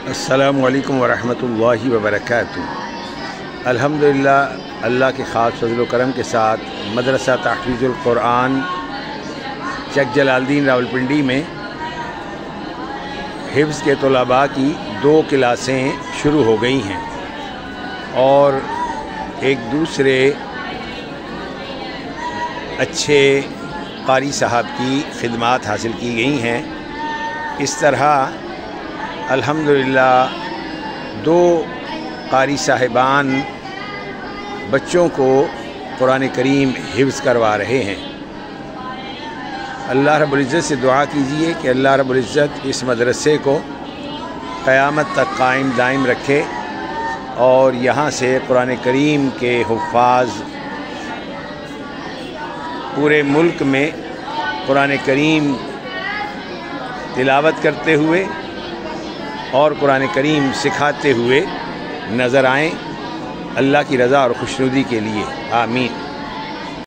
السلام علیکم ورحمۃ اللہ وبرکاتہ۔ الحمدللہ اللہ کے خاص فضل و کرم کے ساتھ مدرسہ تحفیظ القرآن چک جلال الدین راولپنڈی میں حفظ کے طلباء کی 2 کلاسیں شروع ہو گئی ہیں اور ایک دوسرے اچھے قاری صاحب کی خدمات حاصل کی گئی ہیں۔ اس طرح الحمدللہ 2 قاری صاحبان بچوں کو قرآن کریم حفظ کروا رہے ہیں۔ اللہ رب العزت سے دعا کیجیے کہ اللہ رب العزت اس مدرسے کو قیامت تک قائم دائم رکھے اور یہاں سے قرآن کریم کے حفاظ پورے ملک میں قرآن کریم تلاوت کرتے ہوئے اور قرآن کریم سکھاتے ہوئے نظر آئیں، اللہ کی رضا اور خوشنودی کے لیے، آمین۔